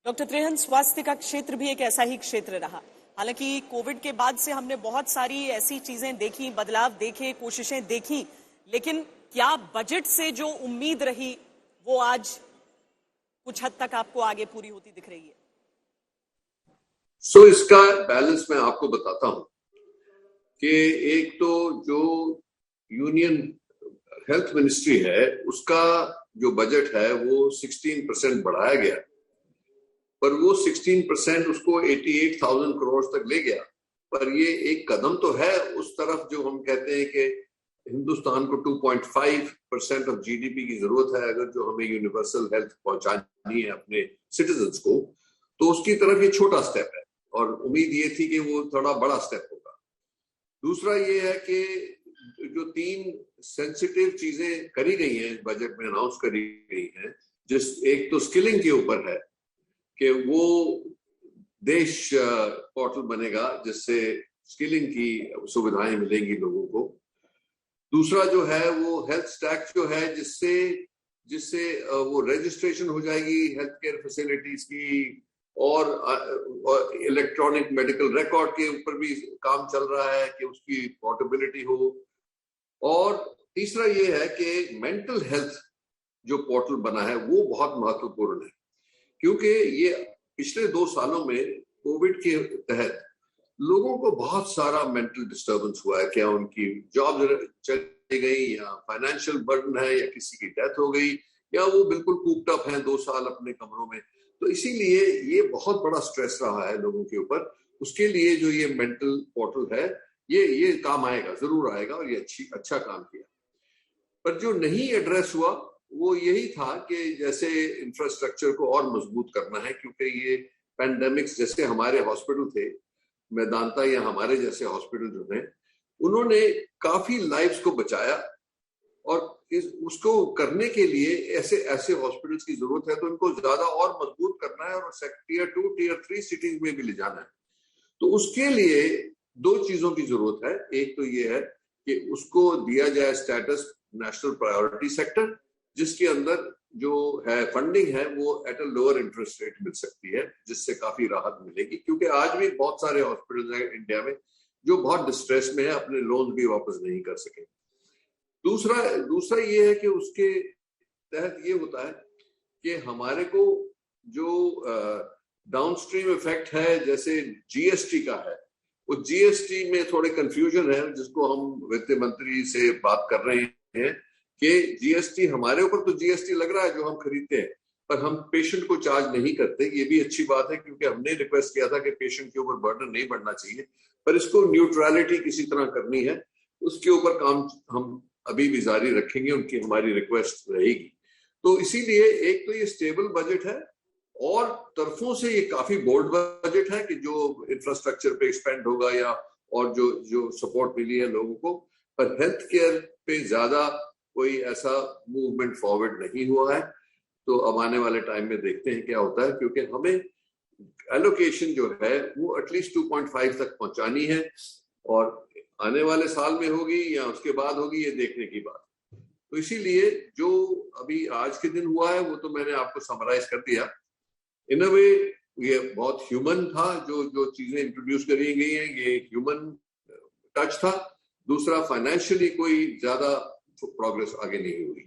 Doctor Trehan, स्वास्थ्य का क्षेत्र भी एक ऐसा ही क्षेत्र रहा। हालांकि कोविड के बाद से हमने बहुत सारी ऐसी चीजें देखी, बदलाव देखे, कोशिशें देखी, लेकिन क्या बजट से जो उम्मीद रही वो आज कुछ हद तक आपको आगे पूरी होती दिख रही है? इसका बैलेंस मैं आपको बताता हूं कि एक तो जो यूनियन हेल्थ मिनिस्ट्री है उसका जो बजट है वो 16% बढ़ाया गया, पर वो 16% उसको 88,000 करोड़ तक ले गया। पर ये एक कदम तो है उस तरफ जो हम कहते हैं कि हिंदुस्तान को 2.5% ऑफ जीडीपी की जरूरत है अगर जो हमें यूनिवर्सल हेल्थ पहुंचानी है अपने सिटीजन्स को, तो उसकी तरफ ये छोटा स्टेप है और उम्मीद ये थी कि वो थोड़ा बड़ा स्टेप होगा। दूसरा ये है कि जो 3 सेंसिटिव चीजें करी गई हैं बजट में अनाउंस करी गई हैं, एक तो स्किलिंग के ऊपर है कि वो देश पोर्टल बनेगा जिससे स्किलिंग की सुविधाएं मिलेंगी लोगों को। दूसरा जो है वो हेल्थ स्टैक जो है जिससे वो रजिस्ट्रेशन हो जाएगी हेल्थ केयर फैसिलिटीज की, और इलेक्ट्रॉनिक मेडिकल रिकॉर्ड के ऊपर भी काम चल रहा है कि उसकी पोर्टेबिलिटी हो। और तीसरा ये है कि मेंटल हेल्थ जो पोर्टल बना है वो बहुत महत्वपूर्ण है, क्योंकि ये पिछले 2 सालों में कोविड के तहत लोगों को बहुत सारा मेंटल डिस्टर्बेंस हुआ है। क्या उनकी जॉब चली गई, या फाइनेंशियल बर्डन है, या किसी की डेथ हो गई, या वो बिल्कुल कूप्ड अप हैं 2 साल अपने कमरों में। तो इसीलिए ये बहुत बड़ा स्ट्रेस रहा है लोगों के ऊपर। उसके लिए जो ये मेंटल पोर्टल है ये काम आएगा, जरूर आएगा, और ये अच्छा काम किया। पर जो नहीं एड्रेस हुआ वो यही था कि जैसे इंफ्रास्ट्रक्चर को और मजबूत करना है, क्योंकि ये पैंडेमिक्स जैसे हमारे हॉस्पिटल थे मेदांता या हमारे जैसे हॉस्पिटल जो हैं, उन्होंने काफी लाइव्स को बचाया, और उसको करने के लिए ऐसे हॉस्पिटल्स की जरूरत है, तो इनको ज्यादा और मजबूत करना है और टियर 2 टियर 3 सिटीज में भी ले जाना है। तो उसके लिए 2 चीजों की जरूरत है। एक तो ये है कि उसको दिया जाए स्टेटस नेशनल प्रायोरिटी सेक्टर, जिसके अंदर जो है फंडिंग है वो at a lower interest rate मिल सकती है, जिससे काफी राहत मिलेगी, क्योंकि आज भी बहुत सारे हॉस्पिटल हैं इंडिया में जो बहुत डिस्ट्रेस में है, अपने लोन भी वापस नहीं कर सके। दूसरा ये है कि उसके तहत ये होता है कि हमारे को जो डाउनस्ट्रीम इफेक्ट है जैसे जीएसटी का है, वो जीएसटी में थोड़े कंफ्यूजन है, जिसको हम वित्त मंत्री से बात कर रहे हैं कि जीएसटी हमारे ऊपर तो जीएसटी लग रहा है जो हम खरीदते हैं, पर हम पेशेंट को चार्ज नहीं करते। ये भी अच्छी बात है, क्योंकि हमने रिक्वेस्ट किया था कि पेशेंट के ऊपर बर्डन नहीं बढ़ना चाहिए, पर इसको न्यूट्रलिटी किसी तरह करनी है, उसके ऊपर काम हम अभी भी जारी रखेंगे, उनकी हमारी रिक्वेस्ट रहेगी। तो इसीलिए एक तो ये स्टेबल बजट है, और तरफों से ये काफी बोल्ड बजट है कि जो इंफ्रास्ट्रक्चर पे एक्सपेंड होगा या और जो सपोर्ट मिली है लोगों को, पर हेल्थ केयर पे ज्यादा कोई ऐसा मूवमेंट फॉरवर्ड नहीं हुआ है। तो अब आने वाले टाइम में देखते हैं क्या होता है, क्योंकि हमें एलोकेशन जो है वो एटलीस्ट 2.5 तक पहुंचानी है, और आने वाले साल में होगी या उसके बाद होगी ये देखने की बात। तो इसीलिए जो अभी आज के दिन हुआ है वो तो मैंने आपको समराइज कर दिया। इन अ वे ये बहुत ह्यूमन था, जो चीजें इंट्रोड्यूस करी गई हैं ये ह्यूमन टच था। दूसरा, फाइनेंशियली कोई ज्यादा प्रोग्रेस आगे नहीं हुई।